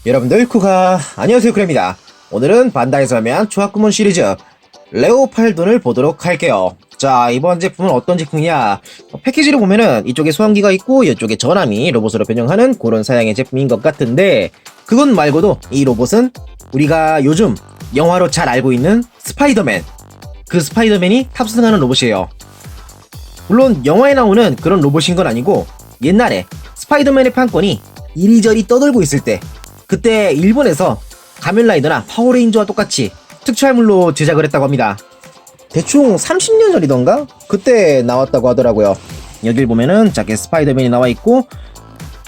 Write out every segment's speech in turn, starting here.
여러분들 쿠카 안녕하세요, 쿠레입니다. 오늘은 반다이에서 발매한 조합구몬 시리즈 레오팔돈을 보도록 할게요. 자, 이번 제품은 어떤 제품이냐, 패키지를 보면은 이쪽에 소환기가 있고 이쪽에 전함이 로봇으로 변형하는 그런 사양의 제품인 것 같은데, 그것 말고도 이 로봇은 우리가 요즘 영화로 잘 알고 있는 스파이더맨, 그 스파이더맨이 탑승하는 로봇이에요. 물론 영화에 나오는 그런 로봇인 건 아니고, 옛날에 스파이더맨의 판권이 이리저리 떠돌고 있을 때, 그때 일본에서 가면라이더나 파워레인저와 똑같이 특촬물로 제작을 했다고 합니다. 대충 30년 전이던가? 그때 나왔다고 하더라고요. 여길 보면은 작게 스파이더맨이 나와 있고,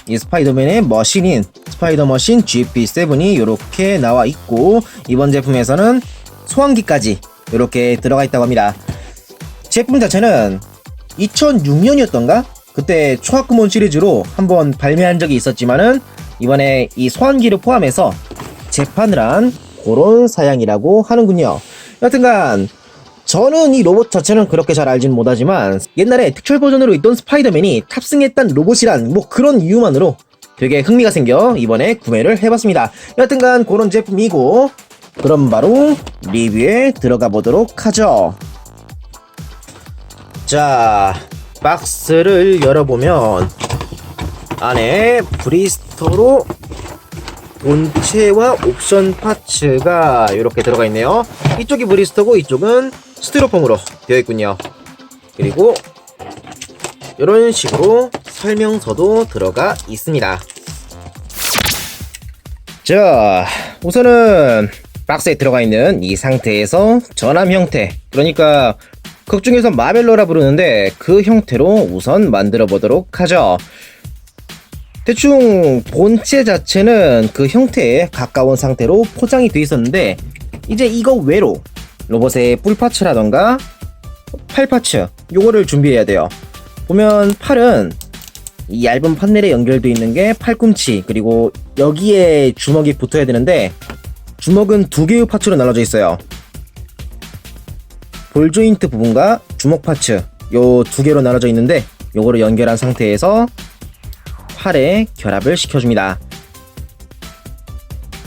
이 스파이더맨의 머신인 스파이더 머신 GP7이 이렇게 나와 있고, 이번 제품에서는 소환기까지 이렇게 들어가 있다고 합니다. 제품 자체는 2006년이었던가? 그때 초합구몬 시리즈로 한번 발매한 적이 있었지만은, 이번에 이 소환기를 포함해서 재판을 한 그런 사양이라고 하는군요. 여튼간 저는 이 로봇 자체는 그렇게 잘 알진 못하지만, 옛날에 특별 버전으로 있던 스파이더맨이 탑승했던 로봇이란 뭐 그런 이유만으로 되게 흥미가 생겨 이번에 구매를 해봤습니다. 여튼간 그런 제품이고, 그럼 바로 리뷰에 들어가 보도록 하죠. 자, 박스를 열어보면 안에 브리스터로 본체와 옵션 파츠가 이렇게 들어가 있네요. 이쪽이 브리스터고 이쪽은 스티로폼으로 되어 있군요. 그리고 이런 식으로 설명서도 들어가 있습니다. 자, 우선은 박스에 들어가 있는 이 상태에서 전함 형태, 그러니까 극중에서 마벨로라 부르는데 그 형태로 우선 만들어 보도록 하죠. 대충 본체 자체는 그 형태에 가까운 상태로 포장이 되어 있었는데, 이제 이거 외로 로봇의 뿔파츠라던가 팔파츠, 요거를 준비해야 돼요. 보면 팔은 이 얇은 판넬에 연결되어 있는 게 팔꿈치, 그리고 여기에 주먹이 붙어야 되는데 주먹은 두 개의 파츠로 나눠져 있어요. 볼 조인트 부분과 주먹 파츠, 요 두 개로 나눠져 있는데 요거를 연결한 상태에서 팔에 결합을 시켜줍니다.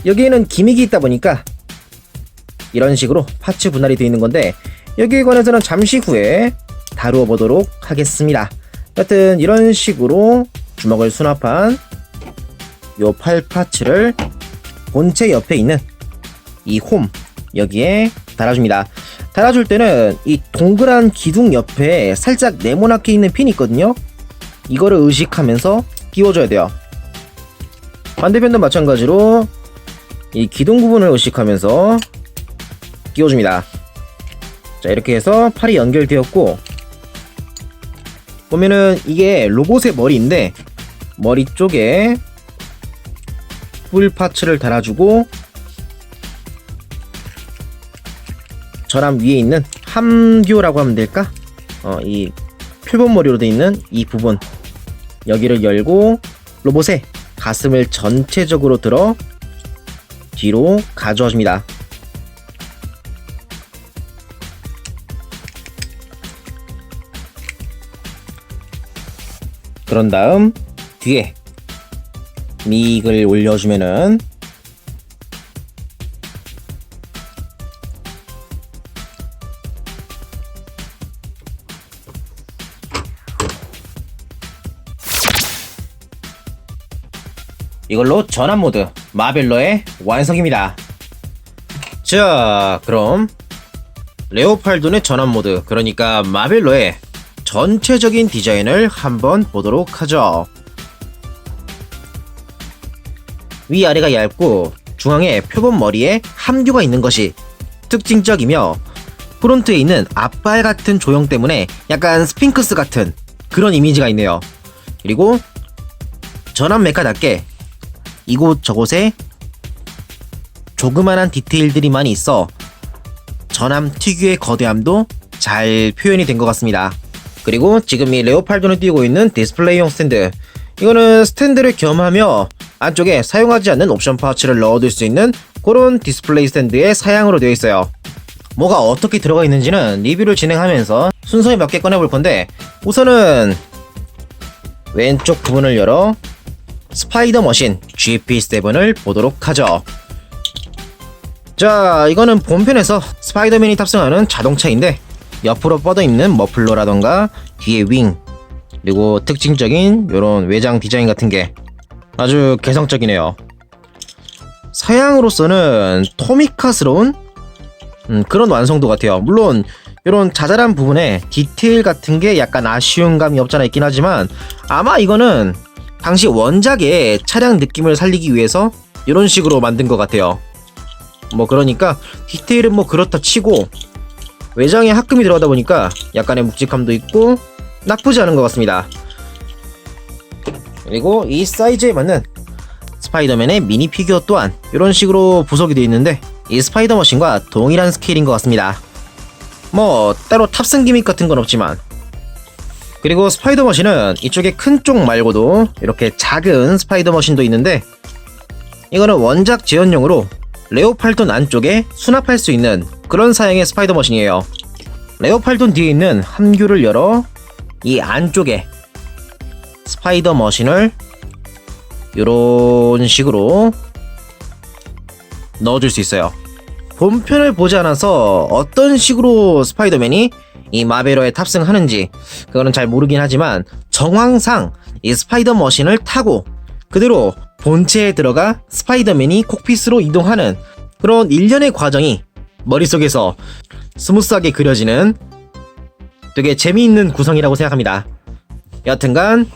여기에는 기믹이 있다 보니까 이런 식으로 파츠 분할이 되어 있는 건데, 여기에 관해서는 잠시 후에 다루어 보도록 하겠습니다. 여튼 이런 식으로 주먹을 수납한 요 팔 파츠를 본체 옆에 있는 이 홈, 여기에 달아줍니다. 달아줄 때는 이 동그란 기둥 옆에 살짝 네모나게 있는 핀이 있거든요. 이거를 의식하면서 끼워줘야 돼요. 반대편도 마찬가지로 이 기둥 부분을 의식하면서 끼워줍니다. 자, 이렇게 해서 팔이 연결되었고, 보면은 이게 로봇의 머리인데 머리 쪽에 뿔 파츠를 달아주고, 전함 위에 있는 함교라고 하면 될까? 이 표본머리로 되어 있는 이 부분, 여기를 열고 로봇의 가슴을 전체적으로 들어 뒤로 가져와 줍니다. 그런 다음 뒤에 미익을 올려주면은 이걸로 전함 모드 마벨러의 완성입니다. 자, 그럼 레오팔돈의 전함 모드, 그러니까 마벨러의 전체적인 디자인을 한번 보도록 하죠. 위아래가 얇고 중앙에 표본 머리에 함교가 있는 것이 특징적이며, 프론트에 있는 앞발 같은 조형 때문에 약간 스핑크스 같은 그런 이미지가 있네요. 그리고 전함 메카답게 이곳저곳에 조그만한 디테일들이 많이 있어 전함 특유의 거대함도 잘 표현이 된 것 같습니다. 그리고 지금 이 레오팔돈을 띄우고 있는 디스플레이용 스탠드, 이거는 스탠드를 겸하며 안쪽에 사용하지 않는 옵션 파츠를 넣어둘 수 있는 그런 디스플레이 스탠드의 사양으로 되어 있어요. 뭐가 어떻게 들어가 있는지는 리뷰를 진행하면서 순서에 맞게 꺼내볼 건데, 우선은 왼쪽 부분을 열어 스파이더 머신 GP7을 보도록 하죠. 자, 이거는 본편에서 스파이더맨이 탑승하는 자동차인데 옆으로 뻗어있는 머플러라던가 뒤에 윙, 그리고 특징적인 요런 외장 디자인 같은 게 아주 개성적이네요. 서양으로서는 토미카스러운 그런 완성도 같아요. 물론 이런 자잘한 부분에 디테일 같은 게 약간 아쉬운 감이 없잖아 있긴 하지만 아마 이거는 당시 원작의 차량 느낌을 살리기 위해서 이런 식으로 만든 것 같아요. 뭐 그러니까 디테일은 뭐 그렇다 치고 외장에 합금이 들어가다 보니까 약간의 묵직함도 있고 나쁘지 않은 것 같습니다. 그리고 이 사이즈에 맞는 스파이더맨의 미니 피규어 또한 이런 식으로 부속이 되어 있는데 이 스파이더 머신과 동일한 스케일인 것 같습니다. 뭐 따로 탑승 기믹 같은 건 없지만, 그리고 스파이더 머신은 이쪽에 큰 쪽 말고도 이렇게 작은 스파이더 머신도 있는데 이거는 원작 재현용으로 레오팔돈 안쪽에 수납할 수 있는 그런 사양의 스파이더 머신이에요. 레오팔돈 뒤에 있는 함교를 열어 이 안쪽에 스파이더 머신을 이런 식으로 넣어줄 수 있어요. 본편을 보지 않아서 어떤 식으로 스파이더맨이 이 마베러에 탑승하는지 그거는 잘 모르긴 하지만 정황상 이 스파이더 머신을 타고 그대로 본체에 들어가 스파이더맨이 콕핏으로 이동하는 그런 일련의 과정이 머릿속에서 스무스하게 그려지는 되게 재미있는 구성이라고 생각합니다. 여튼간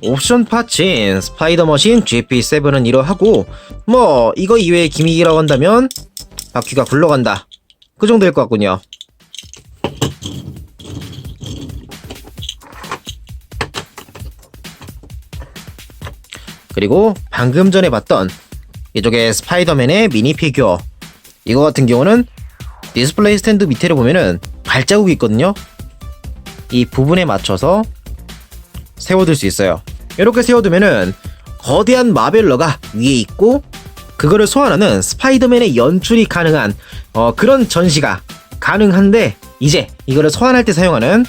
옵션 파츠인 스파이더 머신 GP7은 이러하고 뭐 이거 이외의 기믹이라고 한다면 바퀴가 굴러간다 그 정도일 것 같군요. 그리고 방금 전에 봤던 이쪽에 스파이더맨의 미니 피규어, 이거 같은 경우는 디스플레이 스탠드 밑에를 보면은 발자국이 있거든요. 이 부분에 맞춰서 세워둘 수 있어요. 이렇게 세워두면은 거대한 마벨러가 위에 있고 그거를 소환하는 스파이더맨의 연출이 가능한 그런 전시가 가능한데, 이제 이거를 소환할 때 사용하는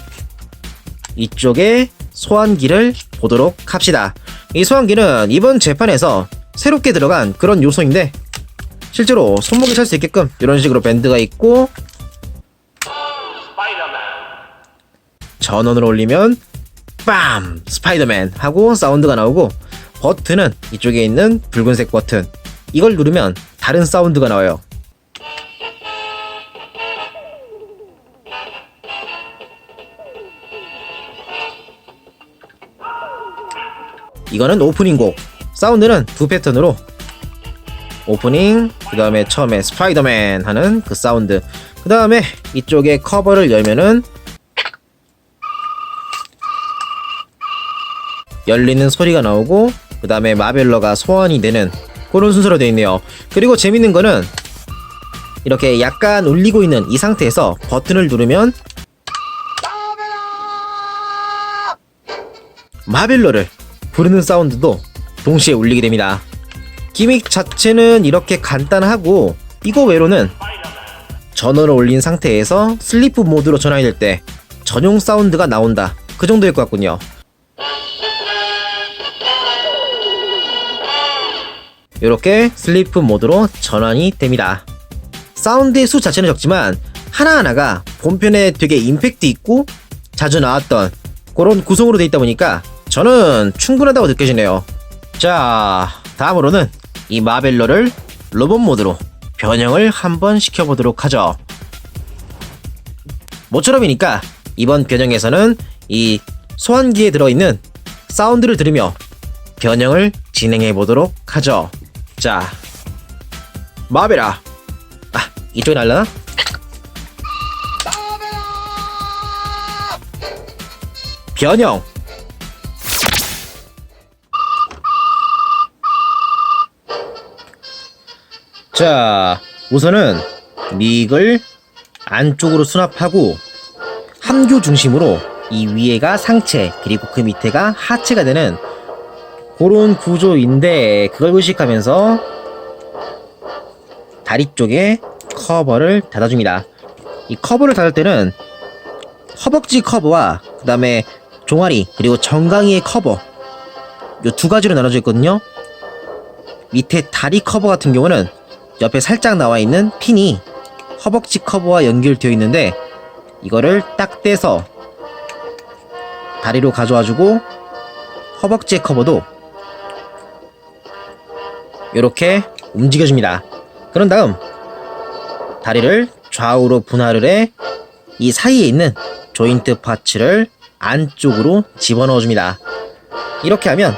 이쪽에 소환기를 보도록 합시다. 이 소환기는 이번 재판에서 새롭게 들어간 그런 요소인데 실제로 손목에 찰 수 있게끔 이런 식으로 밴드가 있고 전원을 올리면 빰! 스파이더맨 하고 사운드가 나오고, 버튼은 이쪽에 있는 붉은색 버튼, 이걸 누르면 다른 사운드가 나와요. 이거는 오프닝 곡, 사운드는 두 패턴으로 오프닝, 그 다음에 처음에 스파이더맨 하는 그 사운드, 그 다음에 이쪽에 커버를 열면은 열리는 소리가 나오고, 그 다음에 마벨러가 소환이 되는 그런 순서로 되어 있네요. 그리고 재밌는 거는 이렇게 약간 울리고 있는 이 상태에서 버튼을 누르면 마벨러를 부르는 사운드도 동시에 울리게 됩니다. 기믹 자체는 이렇게 간단하고, 이거 외로는 전원을 올린 상태에서 슬리프 모드로 전환이 될 때 전용 사운드가 나온다 그 정도일 것 같군요. 이렇게 슬리프 모드로 전환이 됩니다. 사운드의 수 자체는 적지만 하나하나가 본편에 되게 임팩트 있고 자주 나왔던 그런 구성으로 되어 있다 보니까 저는 충분하다고 느껴지네요. 자, 다음으로는 이 마벨러를 로봇 모드로 변형을 한번 시켜보도록 하죠. 모처럼이니까 이번 변형에서는 이 소환기에 들어있는 사운드를 들으며 변형을 진행해보도록 하죠. 자, 마벨아, 이쪽에 날라나? 변형. 자, 우선은 믹을 안쪽으로 수납하고 함교 중심으로 이 위에가 상체 그리고 그 밑에가 하체가 되는 그런 구조인데, 그걸 의식하면서 다리 쪽에 커버를 닫아줍니다. 이 커버를 닫을 때는 허벅지 커버와 그 다음에 종아리 그리고 정강이의 커버, 요 두 가지로 나눠져 있거든요. 밑에 다리 커버 같은 경우는 옆에 살짝 나와 있는 핀이 허벅지 커버와 연결되어 있는데 이거를 딱 떼서 다리로 가져와주고 허벅지의 커버도 이렇게 움직여줍니다. 그런 다음 다리를 좌우로 분할을 해 이 사이에 있는 조인트 파츠를 안쪽으로 집어넣어줍니다. 이렇게 하면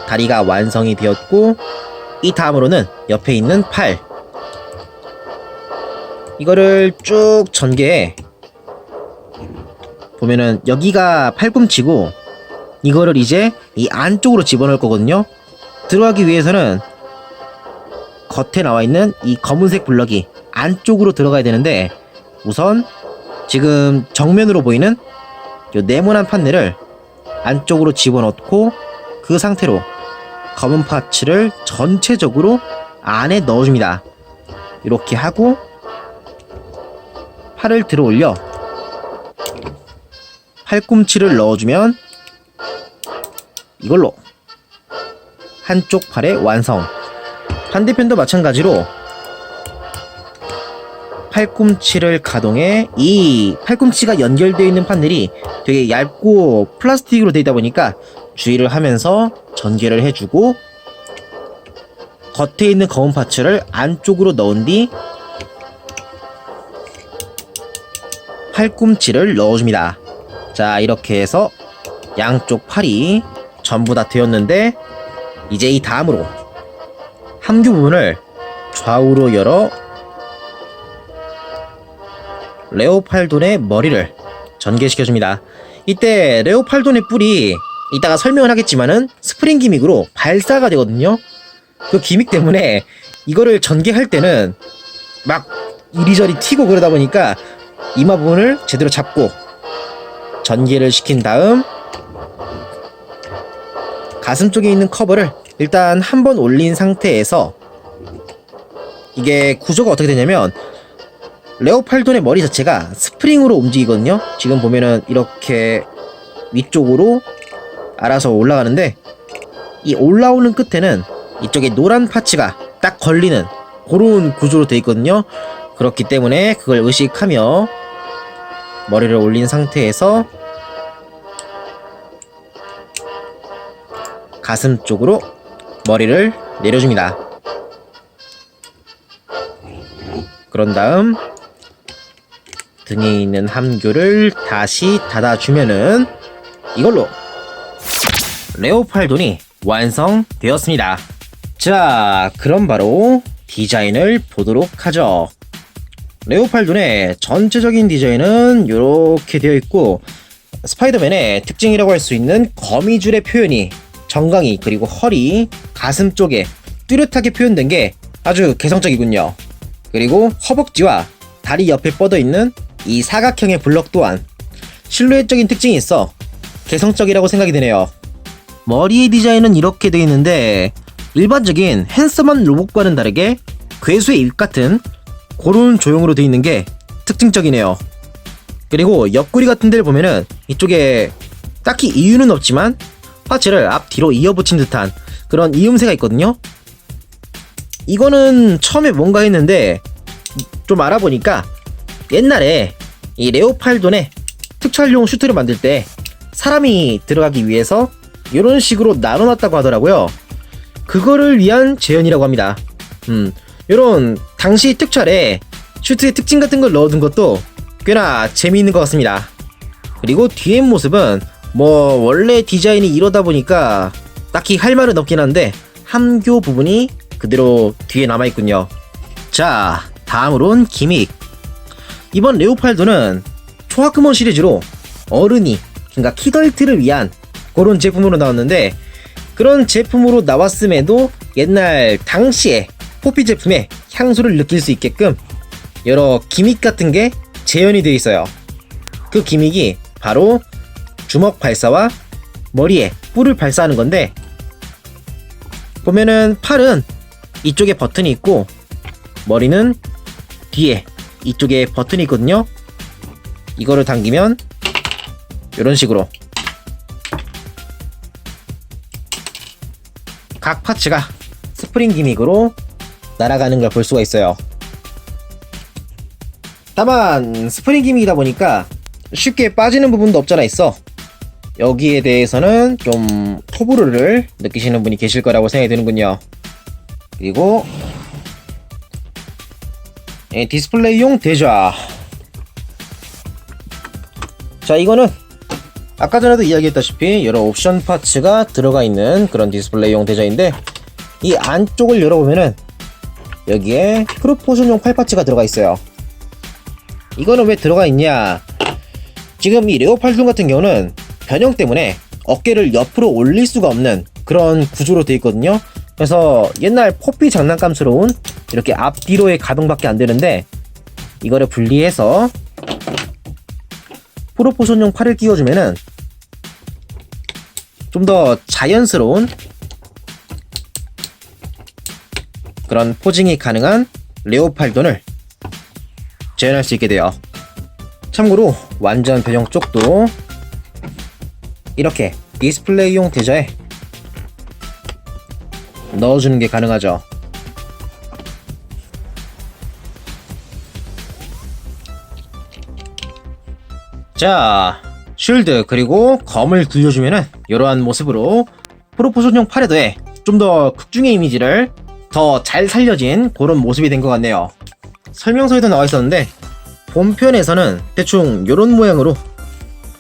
다리가 완성이 되었고, 이 다음으로는 옆에 있는 팔, 이거를 쭉 전개해 보면은 여기가 팔꿈치고 이거를 이제 이 안쪽으로 집어넣을 거거든요. 들어가기 위해서는 겉에 나와 있는 이 검은색 블럭이 안쪽으로 들어가야 되는데, 우선 지금 정면으로 보이는 요 네모난 판넬을 안쪽으로 집어넣고 그 상태로 검은 파츠를 전체적으로 안에 넣어줍니다. 이렇게 하고 팔을 들어 올려 팔꿈치를 넣어주면 이걸로 한쪽 팔의 완성. 반대편도 마찬가지로 팔꿈치를 가동해 이 팔꿈치가 연결되어 있는 판넬이 되게 얇고 플라스틱으로 되어 있다 보니까 주의를 하면서 전개를 해주고, 겉에 있는 검은 파츠를 안쪽으로 넣은 뒤 팔꿈치를 넣어줍니다. 자, 이렇게 해서 양쪽 팔이 전부 다 되었는데, 이제 이 다음으로 함교 부분을 좌우로 열어 레오팔돈의 머리를 전개시켜줍니다. 이때 레오팔돈의 뿔이 이따가 설명을 하겠지만은 스프링 기믹으로 발사가 되거든요. 그 기믹 때문에 이거를 전개할 때는 막 이리저리 튀고 그러다 보니까 이마 부분을 제대로 잡고 전개를 시킨 다음 가슴 쪽에 있는 커버를 일단 한번 올린 상태에서, 이게 구조가 어떻게 되냐면 레오팔돈의 머리 자체가 스프링으로 움직이거든요. 지금 보면은 이렇게 위쪽으로 알아서 올라가는데, 이 올라오는 끝에는 이쪽에 노란 파츠가 딱 걸리는 그런 구조로 되어 있거든요. 그렇기 때문에 그걸 의식하며 머리를 올린 상태에서 가슴 쪽으로 머리를 내려줍니다. 그런 다음 등에 있는 함교를 다시 닫아주면은 이걸로 레오팔돈이 완성되었습니다. 자, 그럼 바로 디자인을 보도록 하죠. 레오팔돈의 전체적인 디자인은 이렇게 되어 있고, 스파이더맨의 특징이라고 할 수 있는 거미줄의 표현이 정강이 그리고 허리, 가슴 쪽에 뚜렷하게 표현된 게 아주 개성적이군요. 그리고 허벅지와 다리 옆에 뻗어 있는 이 사각형의 블럭 또한 실루엣적인 특징이 있어 개성적이라고 생각이 드네요. 머리의 디자인은 이렇게 되어 있는데, 일반적인 핸섬한 로봇과는 다르게 괴수의 입 같은 그런 조형으로 되어 있는 게 특징적이네요. 그리고 옆구리 같은 데를 보면은 이쪽에 딱히 이유는 없지만 파츠를 앞뒤로 이어붙인 듯한 그런 이음새가 있거든요. 이거는 처음에 뭔가 했는데 좀 알아보니까 옛날에 이 레오팔돈의 특촬용 슈트를 만들 때 사람이 들어가기 위해서 이런 식으로 나눠놨다고 하더라고요. 그거를 위한 재현이라고 합니다. 이런 당시 특촬에 슈트의 특징 같은 걸 넣어둔 것도 꽤나 재미있는 것 같습니다. 그리고 뒤에 모습은 뭐 원래 디자인이 이러다 보니까 딱히 할 말은 없긴 한데 함교 부분이 그대로 뒤에 남아있군요. 자, 다음으론 기믹. 이번 레오팔도는 초하크몬 시리즈로 어른이, 그러니까 키덜트를 위한 그런 제품으로 나왔는데, 그런 제품으로 나왔음에도 옛날 당시에 포피 제품의 향수를 느낄 수 있게끔 여러 기믹 같은 게 재현이 되어 있어요. 그 기믹이 바로 주먹 발사와 머리에 뿔을 발사하는 건데, 보면은 팔은 이쪽에 버튼이 있고 머리는 뒤에 이쪽에 버튼이 있거든요. 이거를 당기면 이런 식으로 각 파츠가 스프링 기믹으로 날아가는 걸 볼 수가 있어요. 다만 스프링 기믹이다 보니까 쉽게 빠지는 부분도 없잖아 있어. 여기에 대해서는 좀 호불호를 느끼시는 분이 계실 거라고 생각이 드는군요. 그리고 디스플레이용 대자. 자, 이거는 아까 전에도 이야기했다시피 여러 옵션 파츠가 들어가 있는 그런 디스플레이용 대자인데, 이 안쪽을 열어보면은 여기에 프로포션용 팔 파츠가 들어가 있어요. 이거는 왜 들어가 있냐? 지금 이 레오팔둔 같은 경우는 변형 때문에 어깨를 옆으로 올릴 수가 없는 그런 구조로 되어 있거든요. 그래서 옛날 포피 장난감스러운 이렇게 앞뒤로의 가동밖에 안 되는데, 이거를 분리해서 프로포션용 팔을 끼워주면은 좀 더 자연스러운 그런 포징이 가능한 레오팔돈을 재현할 수 있게 돼요. 참고로 완전 변형 쪽도 이렇게 디스플레이용 대자에 넣어주는 게 가능하죠. 자, 쉴드 그리고 검을 굴려주면은 이러한 모습으로 프로포션용 팔에 더해 좀 더 극중의 이미지를 더 잘 살려진 그런 모습이 된 것 같네요. 설명서에도 나와 있었는데 본편에서는 대충 이런 모양으로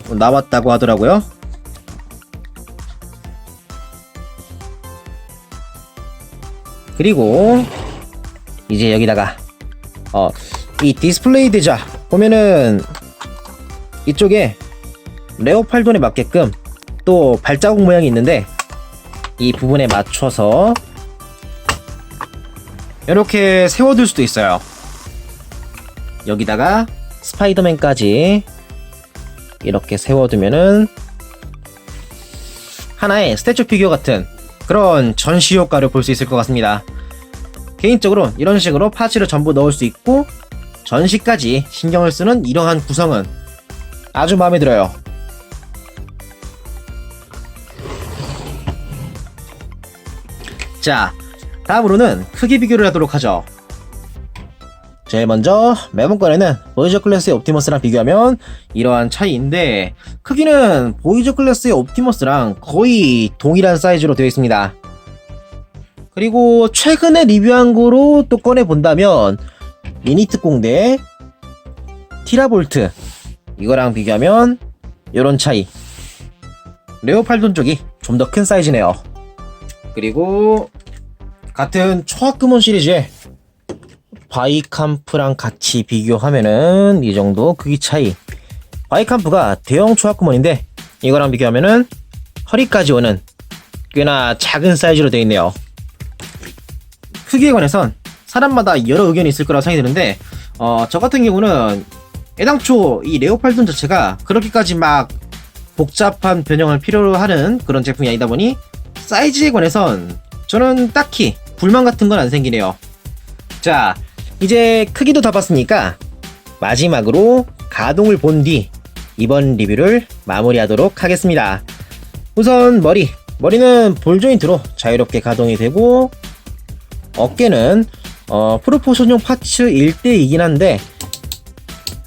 나왔다고 하더라고요. 그리고 이제 여기다가 이 디스플레이 대자 보면은 이쪽에 레오팔돈에 맞게끔 또 발자국 모양이 있는데, 이 부분에 맞춰서 이렇게 세워둘 수도 있어요. 여기다가 스파이더맨까지 이렇게 세워두면은 하나의 스태츄 피규어 같은 그런 전시 효과를 볼 수 있을 것 같습니다. 개인적으로 이런 식으로 파츠를 전부 넣을 수 있고 전시까지 신경을 쓰는 이러한 구성은 아주 마음에 들어요. 자, 다음으로는 크기 비교를 하도록 하죠. 제일 먼저 매번 꺼내는 보이저 클래스의 옵티머스랑 비교하면 이러한 차이인데, 크기는 보이저 클래스의 옵티머스랑 거의 동일한 사이즈로 되어 있습니다. 그리고 최근에 리뷰한 거로 또 꺼내본다면 미니특공 대 티라볼트, 이거랑 비교하면 이런 차이. 레오팔돈 쪽이 좀 더 큰 사이즈네요. 그리고 같은 초합금원 시리즈의 바이캄프랑 같이 비교하면은 이 정도 크기 차이. 바이캄프가 대형 초합금원인데 이거랑 비교하면은 허리까지 오는 꽤나 작은 사이즈로 되어 있네요. 크기에 관해선 사람마다 여러 의견이 있을 거라 생각이 드는데, 저 같은 경우는 애당초 이 레오팔돈 자체가 그렇게까지 막 복잡한 변형을 필요로 하는 그런 제품이 아니다 보니 사이즈에 관해선 저는 딱히 불만 같은 건 안 생기네요. 자, 이제 크기도 다 봤으니까 마지막으로 가동을 본 뒤 이번 리뷰를 마무리하도록 하겠습니다. 우선 머리는 볼 조인트로 자유롭게 가동이 되고, 어깨는 프로포션용 파츠 1대이긴 한데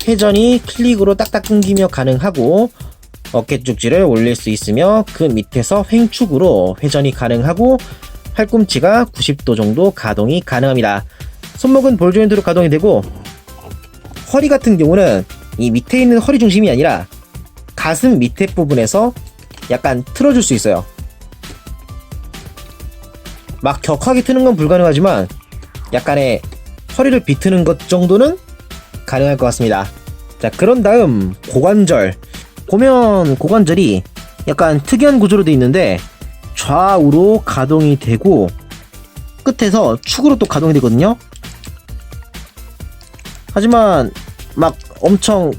회전이 클릭으로 딱딱 끊기며 가능하고, 어깨 쪽지를 올릴 수 있으며 그 밑에서 횡축으로 회전이 가능하고 팔꿈치가 90도 정도 가동이 가능합니다. 손목은 볼 조인트로 가동이 되고, 허리 같은 경우는 이 밑에 있는 허리 중심이 아니라 가슴 밑에 부분에서 약간 틀어줄 수 있어요. 막 격하게 트는 건 불가능하지만 약간의 허리를 비트는 것 정도는 가능할 것 같습니다. 자, 그런 다음 고관절. 보면 고관절이 약간 특이한 구조로 되어 있는데 좌우로 가동이 되고 끝에서 축으로 또 가동이 되거든요. 하지만 막 엄청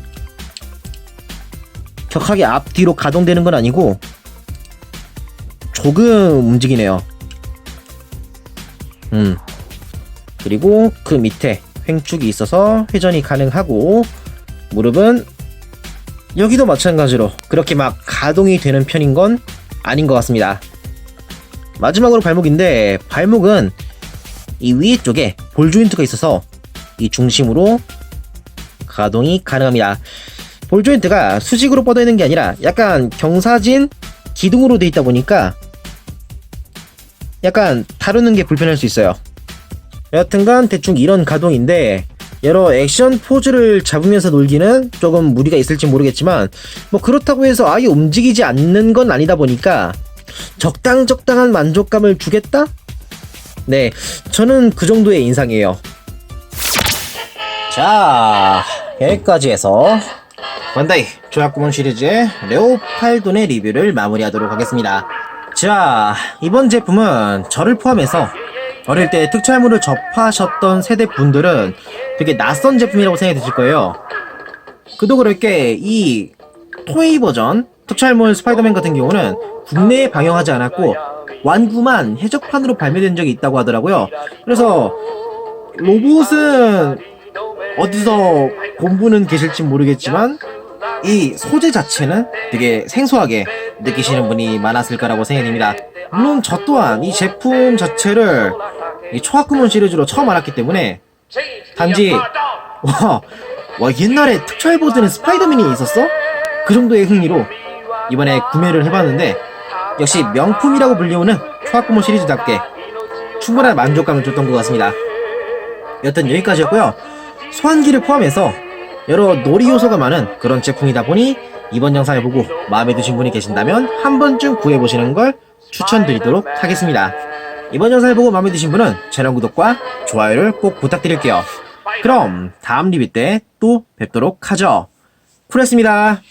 격하게 앞뒤로 가동되는 건 아니고 조금 움직이네요. 그리고 그 밑에 횡축이 있어서 회전이 가능하고, 무릎은 여기도 마찬가지로 그렇게 막 가동이 되는 편인 건 아닌 것 같습니다. 마지막으로 발목인데, 발목은 이 위에 쪽에 볼 조인트가 있어서 이 중심으로 가동이 가능합니다. 볼 조인트가 수직으로 뻗어 있는 게 아니라 약간 경사진 기둥으로 돼 있다 보니까 약간 다루는 게 불편할 수 있어요. 여하튼간 대충 이런 가동인데, 여러 액션 포즈를 잡으면서 놀기는 조금 무리가 있을지 모르겠지만, 뭐 그렇다고 해서 아예 움직이지 않는 건 아니다 보니까 적당한 만족감을 주겠다? 네, 저는 그 정도의 인상이에요. 자, 여기까지 해서 반다이 조약구몬 시리즈의 레오팔돈의 리뷰를 마무리하도록 하겠습니다. 자, 이번 제품은 저를 포함해서 어릴 때 특촬물을 접하셨던 세대 분들은 되게 낯선 제품이라고 생각이 드실 거예요. 그도 그럴 게 이 토이 버전 특촬물 스파이더맨 같은 경우는 국내에 방영하지 않았고 완구만 해적판으로 발매된 적이 있다고 하더라고요. 그래서 로봇은 어디서 본분은 계실지 모르겠지만 이 소재 자체는 되게 생소하게 느끼시는 분이 많았을 거라고 생각이 됩니다. 물론 저 또한 이 제품 자체를 이 초학구몬 시리즈로 처음 알았기 때문에 단지 와 옛날에 특촬 버전에 스파이더맨이 있었어? 그 정도의 흥미로 이번에 구매를 해봤는데, 역시 명품이라고 불리우는 초학구몬 시리즈답게 충분한 만족감을 줬던 것 같습니다. 여튼 여기까지였고요. 소환기를 포함해서 여러 놀이 요소가 많은 그런 제품이다 보니 이번 영상을 보고 마음에 드신 분이 계신다면 한 번쯤 구해보시는 걸 추천드리도록 하겠습니다. 이번 영상을 보고 마음에 드신 분은 채널 구독과 좋아요를 꼭 부탁드릴게요. 그럼 다음 리뷰 때 또 뵙도록 하죠. 쿨했습니다.